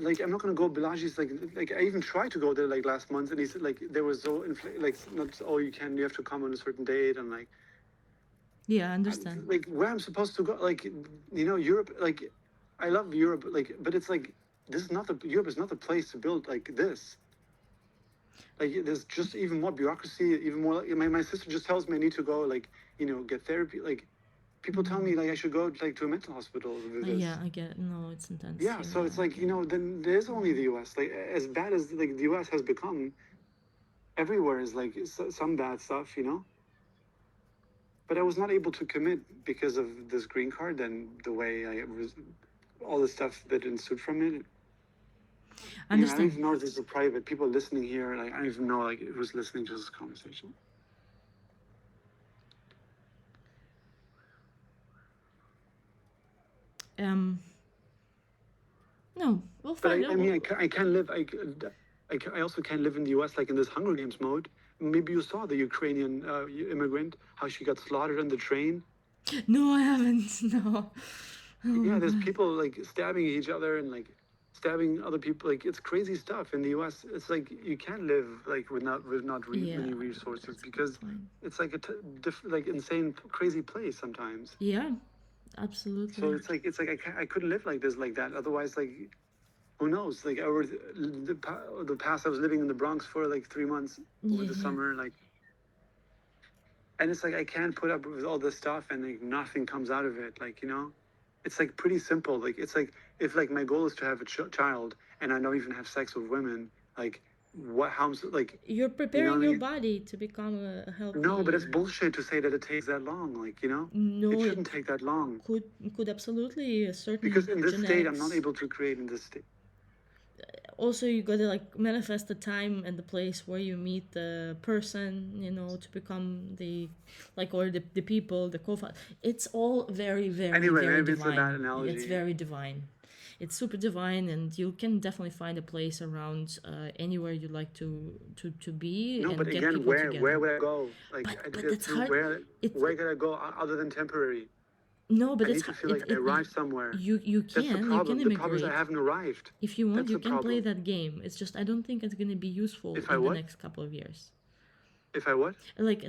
like I'm not gonna go. Balaji's like I even tried to go there like last month, and he said like there was so like not you have to come on a certain date, and like Yeah, I understand. like where I'm supposed to go, like Europe, like I love Europe, like but it's like this is not the Europe is not the place to build like this. Like there's just even more bureaucracy, even more. Like, my sister just tells me I need to go like get therapy. Like people tell me like I should go like to a mental hospital with Yeah, this. I get it. No, it's intense Yeah, here. so Yeah, it's like yeah. then there's only the U.S. Like as bad as like the U.S. has become, everywhere is like some bad stuff. But I was not able to commit because of this green card and the way I was, all the stuff that ensued from it. I Anyway, I don't understand. even know if this is private. People listening here, like I don't even know like who's listening to this conversation. Um, no, we'll But find I out. mean, I can't live. I also can't live in the U.S. like in this Hunger Games mode. Maybe you saw the Ukrainian immigrant how she got slaughtered on the train. No, I haven't. No. Oh Yeah, my there's god. people like stabbing each other and like stabbing other people. Like it's crazy stuff in the U.S. It's like you can't live like Yeah, many resources that's because fine. it's like like insane crazy place sometimes. Yeah, So absolutely. I couldn't live like this like that. Otherwise, like who knows? Like over the past, I was living in the Bronx for like 3 months over Yeah, the yeah. summer, like, and it's like I can't put up with all this stuff, and like nothing comes out of it. Like it's like pretty simple. Like it's like if like my goal is to have a child, and I don't even have sex with women, like what? How? Like You're you know preparing what I your mean? body to become a No, but healthy. it's bullshit to say that it takes that long. Like it No, shouldn't it take that long could could absolutely because certain in this state, I'm not genetics. able to create in this state. Also, you gotta like manifest the time and the place where you meet the person, to become the like or the people, the co. It's all very, very, Anyway, very maybe it's a bad divine. It's analogy. very divine. It's super divine, and you can definitely find a place around anywhere you'd like to be No, but and get again, people where together. would I go? Like, But that's hard. It's where could I go other than temporary? no, but I need it's to feel it like I it arrived somewhere. you That's the you can problem. The problem is I immigrate haven't arrived. if you want. That's You the can play problem. that game. It's just I don't think it's gonna be useful If I in the what? next couple of years. If I what? Like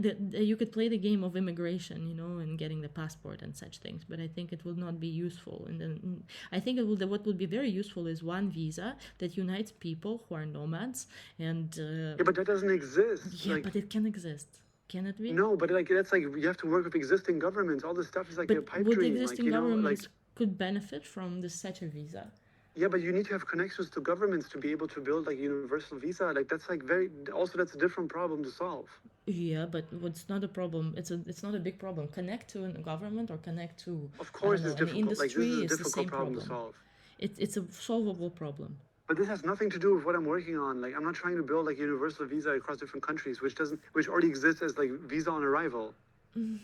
you could play the game of immigration, and getting the passport and such things, but I think it will not be useful. And then I think what would be very useful is one visa that unites people who are nomads, and Yeah, but that doesn't exist. yeah, but Like, it can exist, can it be? no, but like that's like you have to work with existing governments. All this stuff is like a But pipe would the dream. Like existing governments could benefit from this such a visa? yeah, but you need to have connections to governments to be able to build like universal visa. Like that's like very also that's a different problem to solve. Yeah, but it's not a problem. It's not a big problem. Connect to a government or connect to, Of I don't course, know, it's an difficult. Like this is industry. a It's the difficult same problem to problem. solve. It's a solvable problem. But this has nothing to do with what I'm working on. Like I'm not trying to build like universal visa across different countries, which already exists as like visa on arrival.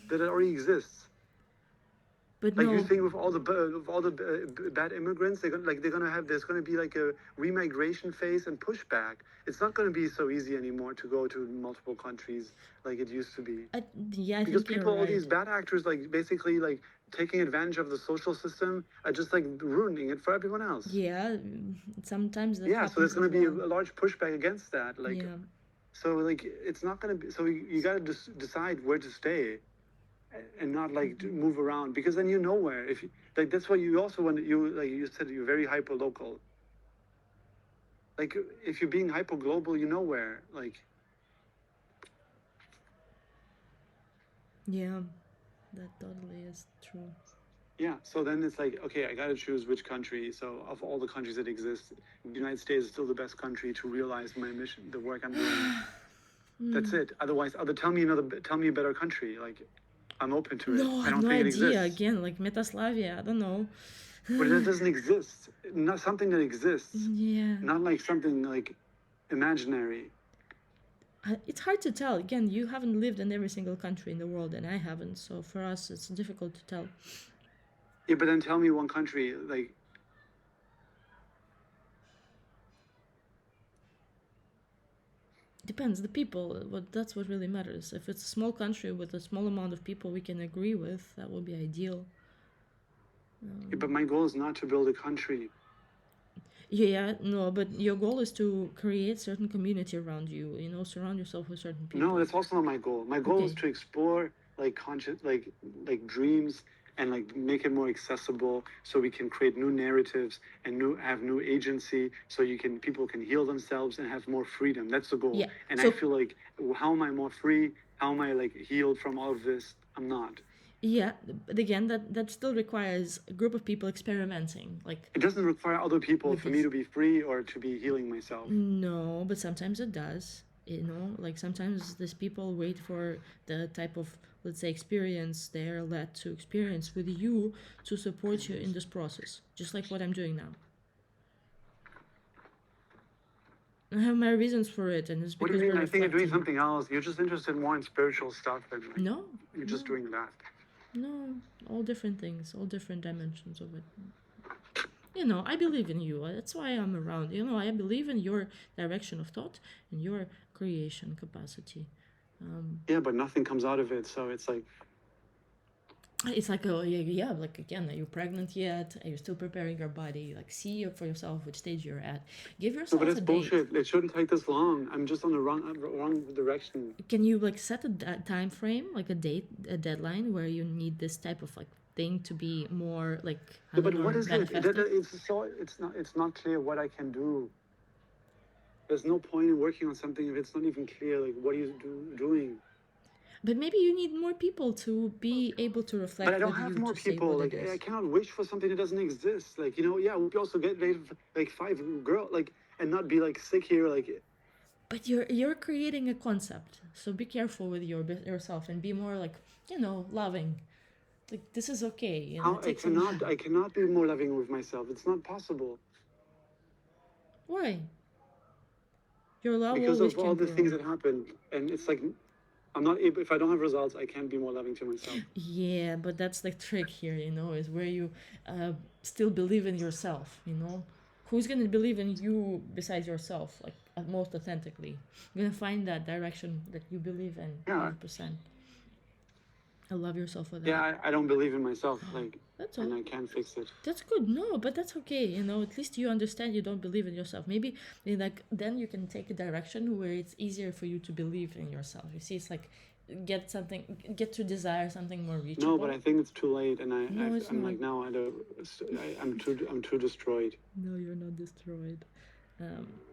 That it already exists. But Like you no, think with all the bad immigrants, they're gonna have there's gonna be like a remigration phase and pushback. It's not gonna be so easy anymore to go to multiple countries like it used to be yeah, I because think you're people, all these right. bad actors, like basically like taking advantage of the social system are just like ruining it for everyone else. Yeah, sometimes that Yeah, so there's happens going as to be a well. large pushback against that. Like, Yeah. so like it's not going to be. So you got to just decide where to stay and not like to move around because then you're nowhere. If you, like that's why you also when you like you said you're very hyper local. Like if you're being hyper global, you're nowhere. Like Yeah, that totally is true. yeah, so then it's like okay, I got to choose which country. So of all the countries that exist, the United States is still the best country to realize my mission, the work I'm doing. That's it. Otherwise, tell me a better country. Like I'm open to it. No, I I have don't no think it idea. exists. Again, like Metaslavia, I don't know. But it doesn't exist. Not something that exists. Yeah. Not like something like imaginary. It's hard to tell. Again, you haven't lived in every single country in the world, and I haven't. So for us, it's difficult to tell. Yeah, but then tell me one country. Like Depends the people. That's what really matters. If it's a small country with a small amount of people we can agree with, that would be ideal. yeah, but my goal is not to build a country. Yeah, no, but your goal is to create certain community around you, surround yourself with certain No, people. that's also not my goal. My goal is Okay. to explore like conscious, like dreams, and like make it more accessible, so we can create new narratives and have new agency, so people can heal themselves and have more freedom. That's the goal. Yeah. And I So, feel like, how am I more free? How am I like healed from all of this? I'm not. yeah, but again, that still requires a group of people experimenting, like It doesn't require other people with for me this. to be free or to be healing myself. No, but sometimes it does. Like sometimes these people wait for the type of, let's say, experience they're led to experience with you to support you in this process, just like what I'm doing now. I have my reasons for it, and it's What do you because mean? we're I think you're doing reflecting. something else. You're just interested more in spiritual stuff than like No, you're no, just doing that. no, all different things, all different dimensions of it. I believe in you. That's why I'm around. I believe in your direction of thought and your creation capacity. Yeah, but nothing comes out of it. So it's like, It's like, oh, yeah, like again, are you pregnant yet? Are you still preparing your body? Like, see for yourself which stage you're at. Give no, but yourself it's a date. bullshit. It shouldn't take this long. I'm just on the wrong direction. Can you like set a time frame, like a date, a deadline where you need this type of like thing to be more like, I Yeah, don't but know, what is it? manifested? It's not clear what I can do. There's no point in working on something if it's not even clear. Like, what are you doing? But maybe you need more people to be able to But I reflect don't with have you more to say people. what it Like, I is. cannot wish for something that doesn't exist. Like, yeah, we also get like 5 girl, like, and not be like sick here. Like, But you're creating a concept, so be careful with yourself and be more like, loving. Like this is okay. how It takes a while. I cannot be more loving with myself. It's not possible Why? Your love because always of all can the things grow. that happen. And it's like, I'm not able. If I don't have results, I can't be more loving to myself. Yeah, but that's the trick here, is where you still believe in yourself, Who's gonna believe in you besides yourself, like most authentically? You're gonna find that direction that you believe in Yeah, 100%. I love yourself for that. yeah. I don't believe in myself. Like, That's and all. I can't fix it. That's good. No, but that's okay. At least you understand you don't believe in yourself. Maybe like then you can take a direction where it's easier for you to believe in yourself. You see, it's like get to desire something more reachable. No, but I think it's too late, and No, it's I'm not. like now I'm too destroyed. No, you're not destroyed.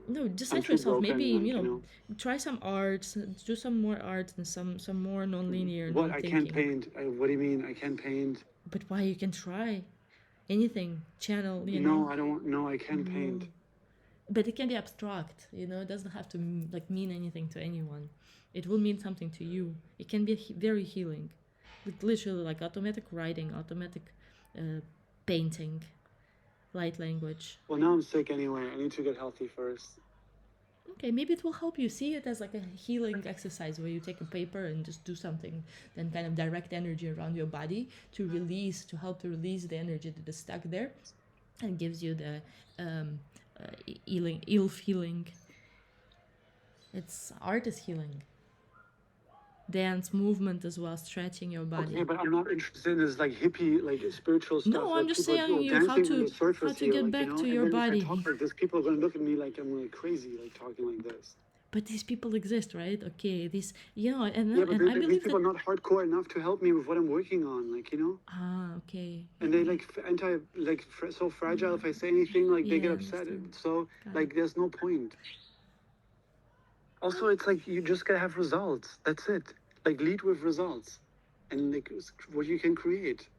No, I'm decide for too yourself. Maybe broken. Like, try some arts, do some more arts and some more non-linear, what, I can't non-thinking. paint. What do you mean I can't paint? But why you can try anything, channel, No, I don't want. No, I can't No. paint. But it can be abstract, it doesn't have to like mean anything to anyone. It will mean something to you. It can be very healing, like literally like automatic writing, automatic painting, light language. Well, now I'm sick anyway. I need to get healthy first. Okay, maybe it will help you see it as like a healing exercise where you take a paper and just do something, then kind of direct energy around your body to help to release the energy that is stuck there, and gives you the ill feeling. It's art is healing. Dance, movement as well, stretching your body. Okay, but I'm not interested in this like hippie, like spiritual stuff. No, I'm Like just people saying you dancing on the how surface to here, get like, back to And your then if I body. talk like this, people are gonna look at me like I'm like crazy, like talking like this. But these people exist, right? Okay, these and Yeah, but and I these believe people that. are not hardcore enough to help me with what I'm working on, like, Okay. And they like so fragile. If I say anything, like they Yeah, get I upset. understand. So Got like, it. there's no point. Also, it's like you just gotta have results. That's it. Like, lead with results, and like what you can create.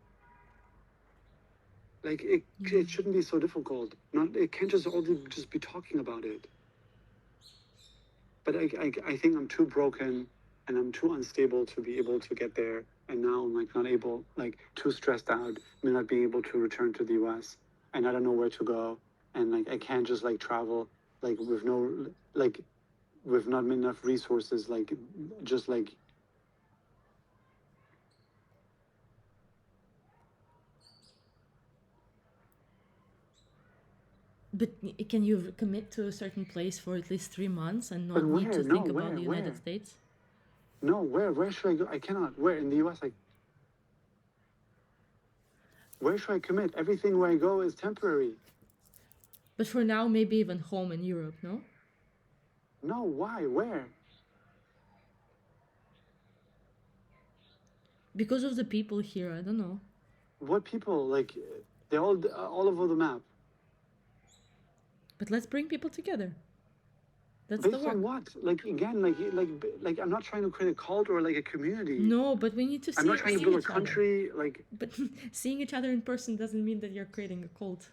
Like it shouldn't be so difficult. Not it can't just all just be talking about it. But I think I'm too broken and I'm too unstable to be able to get there. And now I'm like not able, like too stressed out, me not being able to return to the US, and I don't know where to go, and like I can't just like travel like with no like with not enough resources, like just like. But can you commit to a certain place for at least 3 months and But not need where? to No, think about the United where? States? No, where should I go? I cannot. Where in the US? Like, where should I commit? Everything where I go is temporary. But for now, maybe even home in Europe, no? No, why? Where? Because of the people here, I don't know. What people? Like, they're all over the map. But let's bring people together. That's the Based work. on what? Like again, like I'm not trying to create a cult or like a community. No, but we need to I'm see, not trying to see build a each other. country. Like, But seeing each other in person doesn't mean that you're creating a cult.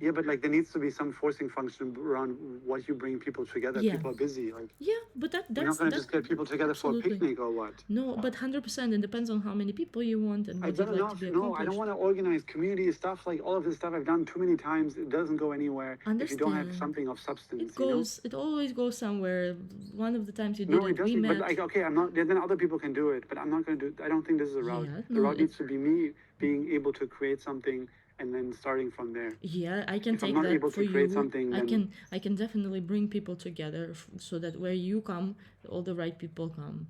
yeah, but like there needs to be some forcing function around what you bring people together. Yeah. People are busy. Like, Yeah, but you're that's not going to just get people together absolutely. for a picnic or what? No, but 100%. It depends on how many people you want and I've what you'd done like enough. to be No, accomplished. I don't want to organize community stuff. Like all of this stuff I've done too many times. It doesn't go anywhere if you don't have Understand. something of substance. It goes. It always goes somewhere. One of the times you did No, it it, we doesn't. But met. like, okay, I'm not. Then other people can do it, but I'm not going to do. I don't think this is a route. Yeah, The no, route needs to be me being able to create something and then starting from there. Yeah, I can If I'm take not that able for to create you. something, I then can definitely bring people together so that where you come, all the right people come.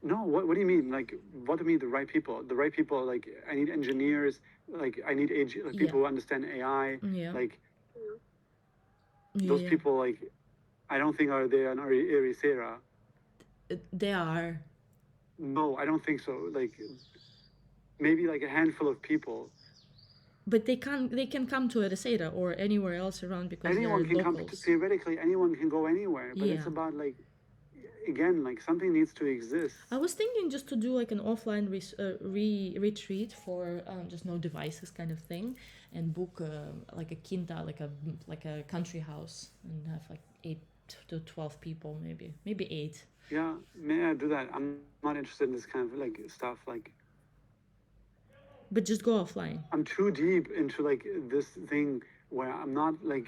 no. What do you mean? Like, what do you mean the right people? The right people. Like, I need engineers. Like, I need like, people who understand AI. Yeah. Like, Yeah, those yeah. people. Like, I don't think are there in Ericeira. They are. No, I don't think so. Like, maybe like a handful of people. But they can come to Ericeira or anywhere else around because Anyone they're can locals. come. Theoretically, anyone can go anywhere. But it's Yeah. about like, again, like something needs to exist. I was thinking just to do like an offline retreat for just no devices kind of thing, and book like a quinta, like a country house, and have like 8 to 12 people, maybe 8. Yeah, may I do that? I'm not interested in this kind of like stuff. Like, But just go offline. I'm too deep into like this thing where I'm not like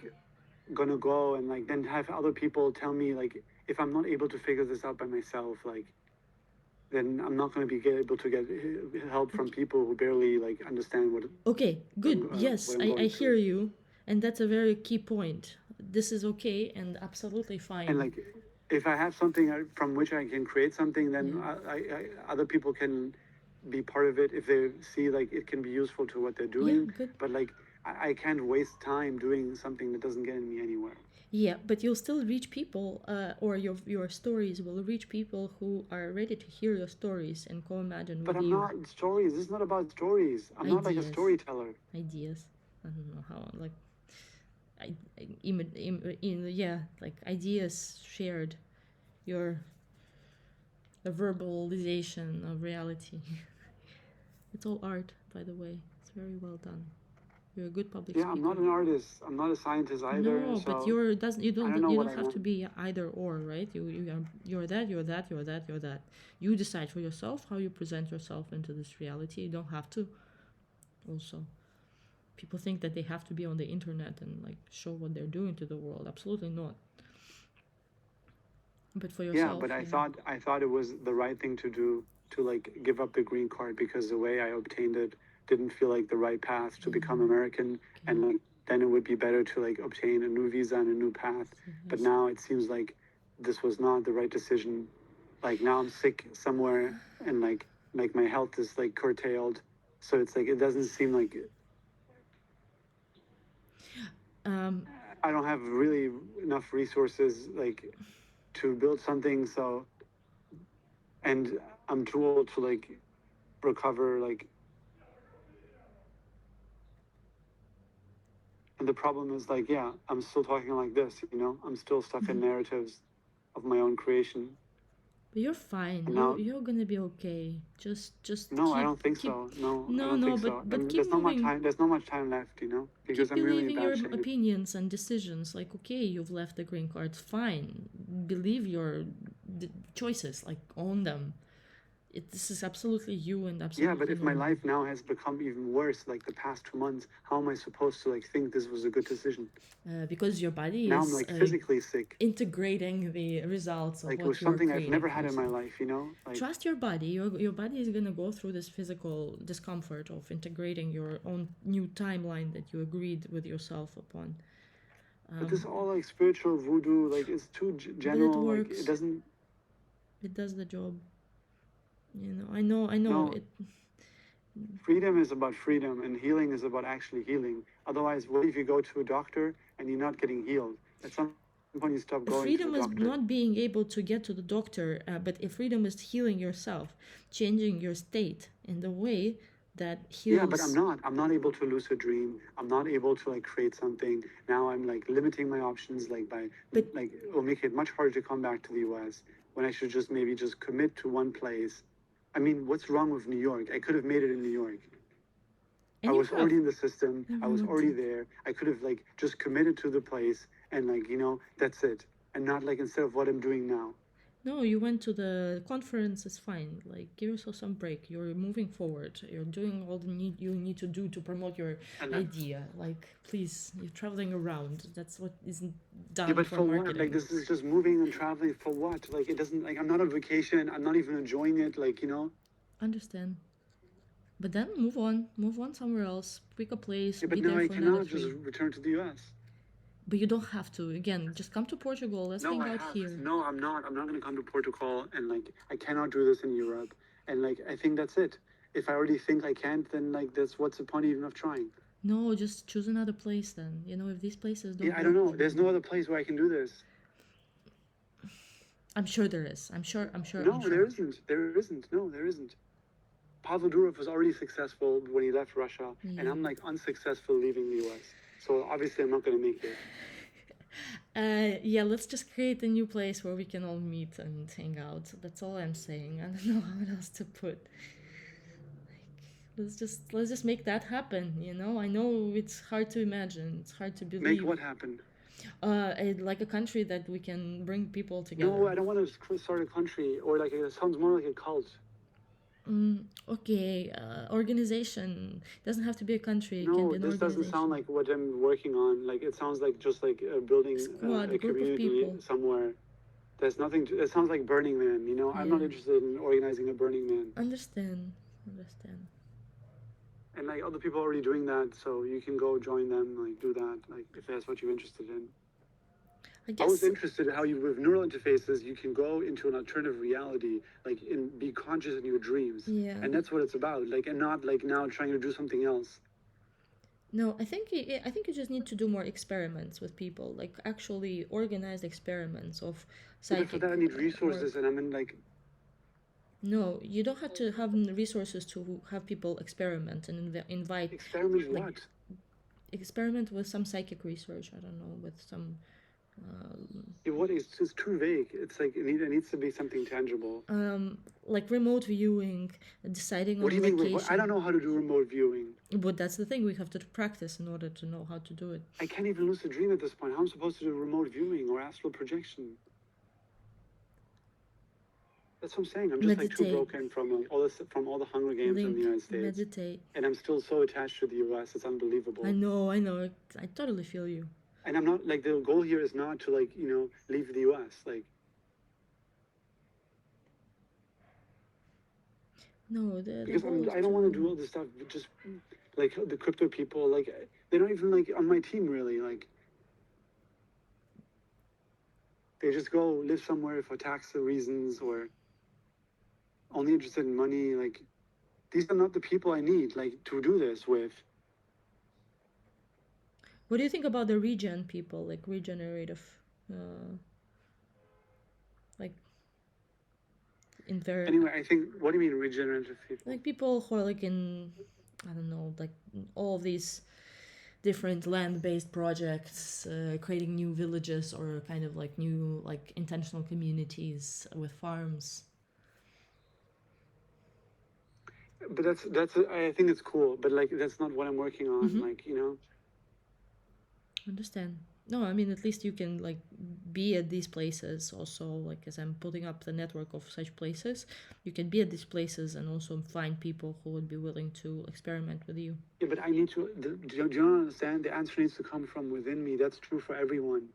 gonna go and like then have other people tell me like if I'm not able to figure this out by myself, like then I'm not going to be able to get help from people who barely like understand what. Okay, good. Yes, what I'm going I through. hear you, and that's a very key point. This is okay and absolutely fine. And like, if I have something from which I can create something, then other people can be part of it if they see like it can be useful to what they're doing. Good. But like, I can't waste time doing something that doesn't get me anywhere. Yeah, but you'll still reach people, or your stories will reach people who are ready to hear your stories and co-imagine But with I'm you. not stories. This is not about stories. I'm not like a storyteller. Ideas. I don't know how, like, yeah, like ideas shared, the verbalization of reality. It's all art, by the way. It's very well done. You're a good public speaker. Yeah, I'm not an artist. I'm not a scientist either. No, so but you don't have to be either or, right? You're that. You decide for yourself how you present yourself into this reality. You don't have to. Also, people think that they have to be on the internet and like show what they're doing to the world. Absolutely not. But for yourself. Yeah, but I thought it was the right thing to do to like give up the green card because the way I obtained it didn't feel like the right path to become American, and like then it would be better to like obtain a new visa and a new path. But now it seems like this was not the right decision. Like now I'm sick somewhere and like my health is like curtailed, so it's like it doesn't seem like I don't have really enough resources like to build something, so and I'm too old to like recover like. And the problem is like, yeah, I'm still talking like this, you know, I'm still stuck in narratives of my own creation. But you're fine. You're gonna be okay. Just no, I don't think so. No, I don't think so. But keep there's not moving. much time. There's not much time left, you know, because keep I'm really believing in your bad shape. opinions and decisions. Like, okay, you've left the green card. Fine. Believe your choices. Like, own them. This is absolutely you and absolutely. Yeah, but if my life now has become even worse, like the past 2 months, how am I supposed to like think this was a good decision? Because your body now is I'm like physically sick, integrating the results of like what it was something I've never had in my life, you know. Like, trust your body. Your body is gonna go through this physical discomfort of integrating your own new timeline that you agreed with yourself upon. But this is all like spiritual voodoo. Like it's too general. But it works. Like it doesn't. It does the job. You know, I know. No. Freedom is about freedom, and healing is about actually healing. Otherwise, what if you go to a doctor and you're not getting healed? At some point, you stop going to the doctor. Freedom is not being able to get to the doctor, but if freedom is healing yourself, changing your state in the way that Yeah, but heals. I'm not able to lucid dream. I'm not able to like create something. Now I'm like limiting my options, like by But like it will make it much harder to come back to the US when I should just maybe just commit to one place. I mean, what's wrong with New York? I could have made it in New York. I and you was have already in the system. I was removed. already there. I could have like just committed to the place and like, that's it. And not like instead of what I'm doing now. No, you went to the conference. It's fine. Like, give yourself some break. You're moving forward. You're doing all the need you need to do to promote your And idea. Like, please, you're traveling around. That's what isn't yeah, done but for for what? Like marketing. this is just moving and traveling for what? Like it doesn't like I'm not on vacation. I'm not even enjoying it. Understand. But then move on somewhere else, pick a place, Yeah, be but now there I for another cannot just 3. return to the US. But you don't have to. Again, just come to Portugal. Let's No, hang I out have. here. No, I'm not. I'm not going to come to Portugal and like I cannot do this in Europe. And like I think that's it. If I already think I can't, then like that's what's the point even of trying? No, just choose another place then. If these places Yeah, don't I don't work know. for There's you. no other place where I can do this. I'm sure there is. I'm sure. I'm sure. I'm No, sure. there isn't. There isn't. No, there isn't. Pavel Durov was already successful when he left Russia, and Yeah. I'm like unsuccessful leaving the US. So obviously I'm not going to make it. Yeah, let's just create a new place where we can all meet and hang out. That's all I'm saying. I don't know how else to put. Let's just make that happen. I know it's hard to imagine. It's hard to Make believe. what happen? Like a country that we can bring people together. No, I don't want to start a country or like it sounds more like a cult. Okay, organization doesn't have to be a country. It can No, be an this doesn't sound organization. like what I'm working on. Like it sounds like just like building Squad, a group of community people. somewhere. There's nothing. It sounds like Burning Man. I'm not Yeah. interested in organizing a Burning Man. Understand. Understand. And like other people are already doing that, so you can go join them. Like do that. Like if that's what you're interested in. I I was guess. interested in how you with neural interfaces you can go into an alternative reality, like and be conscious in your dreams. Yeah. And that's what it's about. Like and not like now trying to do something else. No, I think you just need to do more experiments with people, like actually organized experiments of Yeah, but for psychic that I need work. resources, and I'm in like No, you don't have to have resources to have people experiment and invite, experiment like, what? experiment with some psychic research. I don't know, with some Yeah, what is it's too vague. It's like it needs to be something tangible. like remote viewing, deciding What do on you mean? Wait, I don't location. know how to do remote viewing. But that's the thing, we have to practice in order to know how to do it. I can't even lucid dream at this point. How am I supposed to do remote viewing or astral projection? That's what I'm saying. I'm just like too Meditate. broken from like, all the Hunger Games in the Link. United States, Meditate. and I'm still so attached to the U.S. It's unbelievable. I know. I totally feel you. And I'm not like the goal here is not to like leave the U.S. Like No, the because goal is I don't want to do all this stuff. Just like the crypto people, like they're not even like on my team really. Like they just go live somewhere for tax reasons or only interested in money. Like these are not the people I need like to do this with. What do you think about the regen people, like regenerative, like Anyway, I think what do you mean regenerative people? like people who are like in, I don't know, like all of these different land-based projects, creating new villages or kind of like new like intentional communities with farms. But that's I think it's cool, but like that's not what I'm working on. Like Understand. No, I mean, at least you can like be at these places also, like as I'm putting up the network of such places, you can be at these places and also find people who would be willing to experiment with you. Yeah, but I need to. Do you not understand? The answer needs to come from within me. That's true for everyone.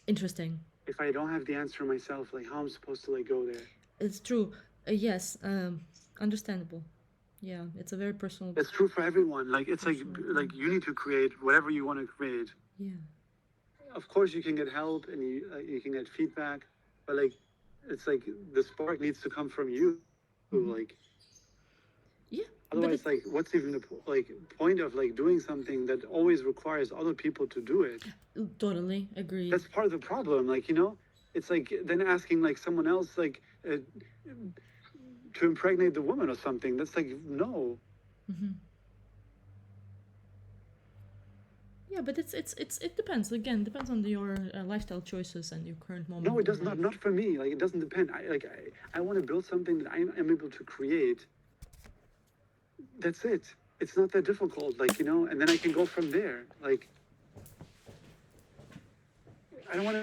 Interesting. If I don't have the answer myself, like how I'm supposed to like go there? It's true. Yes, understandable. Yeah, it's a very personal. It's true for everyone. Like it's like you need to create whatever you want to create. Yeah. Of course, you can get help and you can get feedback, but like it's like the spark needs to come from you. Like Yeah, but Otherwise, like, what's even the point of like doing something that always requires other people to do it? totally agree. That's part of the problem. Like, it's like then asking like someone else to impregnate the woman or something. That's like no. Yeah, but it depends. Again, depends on your lifestyle choices and your current moment. No, it does not. Not for me. Like, it doesn't depend. I want to build something that I am able to create. That's it. It's not that difficult. Like, and then I can go from there. Like, I don't want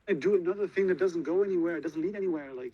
to do another thing that doesn't go anywhere. It doesn't lead anywhere. Like,